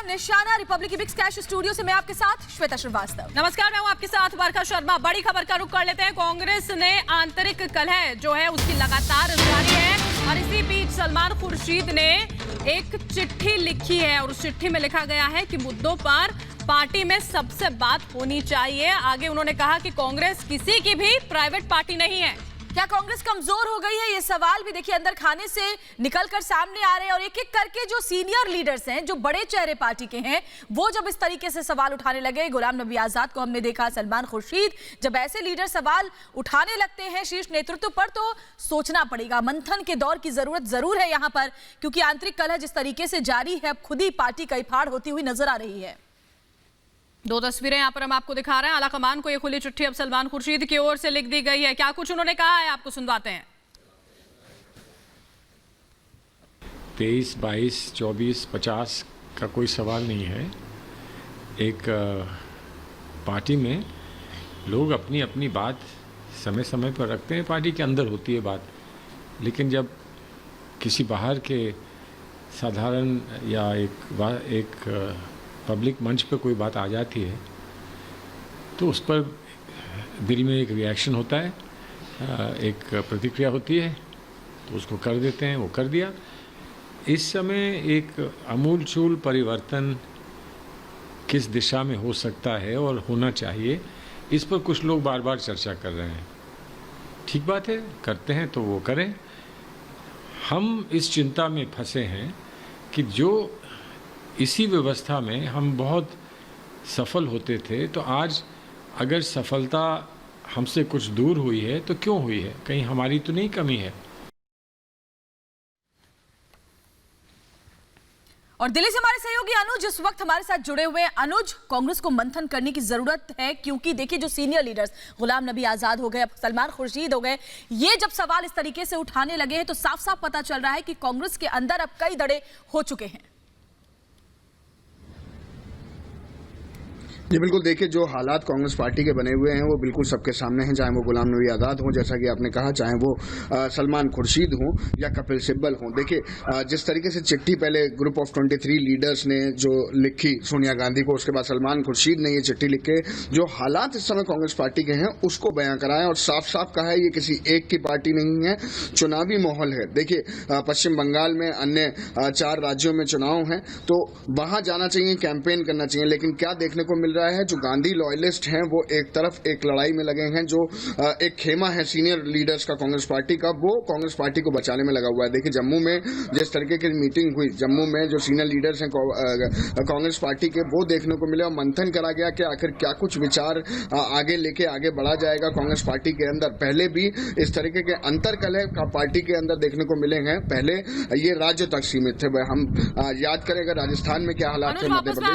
निशाना Republic बिक्स cash studio से मैं आपके साथ श्वेता श्रीवास्तव। नमस्कार, मैं हूं आपके साथ वर्षा शर्मा। बड़ी खबर का रुख कर लेते हैं। कांग्रेस ने आंतरिक कलह जो है उसकी लगातार जारी है और इसी बीच सलमान खुर्शीद ने एक चिट्ठी लिखी है और उस चिट्ठी में लिखा गया है कि मुद्दों पर पार्टी में सबसे बात होनी चाहिए। आगे उन्होंने कहा कि कांग्रेस किसी की भी प्राइवेट पार्टी नहीं है। क्या कांग्रेस कमजोर हो गई है? ये सवाल भी देखिए अंदर खाने से निकलकर सामने आ रहे हैं और एक एक करके जो सीनियर लीडर्स हैं, जो बड़े चेहरे पार्टी के हैं, वो जब इस तरीके से सवाल उठाने लगे, गुलाम नबी आजाद को हमने देखा, सलमान खुर्शीद, जब ऐसे लीडर सवाल उठाने लगते हैं शीर्ष नेतृत्व पर, तो सोचना पड़ेगा। मंथन के दौर की जरूरत जरूर है यहाँ पर, क्योंकि आंतरिक कलह जिस तरीके से जारी है, अब खुद ही पार्टी कई फाड़ होती हुई नजर आ रही है। दो तस्वीरें यहाँ पर हम आपको दिखा रहे हैं। आला कमान को ये खुली चिट्ठी अब सलमान खुर्शीद की ओर से लिख दी गई है। क्या कुछ उन्होंने कहा है, आपको सुनवाते हैं। 23, 22, 24, 50 का कोई सवाल नहीं है। एक पार्टी में लोग अपनी अपनी बात समय समय पर रखते हैं, पार्टी के अंदर होती है बात, लेकिन जब किसी बाहर के साधारण या एक पब्लिक मंच पर कोई बात आ जाती है तो उस पर दिल में एक रिएक्शन होता है, एक प्रतिक्रिया होती है, तो उसको कर देते हैं। वो कर दिया। इस समय एक आमूलचूल परिवर्तन किस दिशा में हो सकता है और होना चाहिए, इस पर कुछ लोग बार बार चर्चा कर रहे हैं। ठीक बात है, करते हैं तो वो करें। हम इस चिंता में फंसे हैं कि जो इसी व्यवस्था में हम बहुत सफल होते थे, तो आज अगर सफलता हमसे कुछ दूर हुई है तो क्यों हुई है? कहीं हमारी तो नहीं कमी है? और दिल्ली से हमारे सहयोगी अनुज इस वक्त हमारे साथ जुड़े हुए हैं। अनुज, कांग्रेस को मंथन करने की जरूरत है, क्योंकि देखिए जो सीनियर लीडर्स गुलाम नबी आजाद हो गए, सलमान खुर्शीद हो गए, ये जब सवाल इस तरीके से उठाने लगे हैं तो साफ साफ पता चल रहा है कि कांग्रेस के अंदर अब कई दड़े हो चुके हैं। जी बिल्कुल, देखिए जो हालात कांग्रेस पार्टी के बने हुए हैं वो बिल्कुल सबके सामने हैं, चाहे वो गुलाम नबी आजाद हों, जैसा कि आपने कहा, चाहे वो सलमान खुर्शीद हों या कपिल सिब्बल हों। देखिए जिस तरीके से चिट्ठी पहले ग्रुप ऑफ 23 लीडर्स ने जो लिखी सोनिया गांधी को, उसके बाद सलमान खुर्शीद ने ये चिट्ठी लिख के जो हालात इस समय कांग्रेस पार्टी के हैं उसको बयां कराया और साफ साफ कहा है ये किसी एक की पार्टी नहीं है, चुनावी माहौल है। देखिए पश्चिम बंगाल में अन्य 4 राज्यों में चुनाव हैं तो वहां जाना चाहिए, कैंपेन करना चाहिए, लेकिन क्या देखने को मिल रहा है, जो गांधी लॉयलिस्ट हैं वो एक तरफ एक लड़ाई में लगे हैं, जो एक खेमा है सीनियर लीडर्स का कांग्रेस पार्टी का, वो कांग्रेस पार्टी को बचाने में लगा हुआ है। देखिए जम्मू में जिस तरीके की मीटिंग हुई, जम्मू में जो सीनियर लीडर्स हैं कांग्रेस पार्टी के, वो देखने को मिले और मंथन करा गया कि आखिर क्या कुछ विचार आगे लेके आगे बढ़ा जाएगा कांग्रेस पार्टी के अंदर। पहले भी इस तरीके के अंतरकलह का पार्टी के अंदर देखने को मिले हैं, पहले ये राज्य तक सीमित थे। हम याद करें अगर राजस्थान में क्या हालात थे, मध्य प्रदेश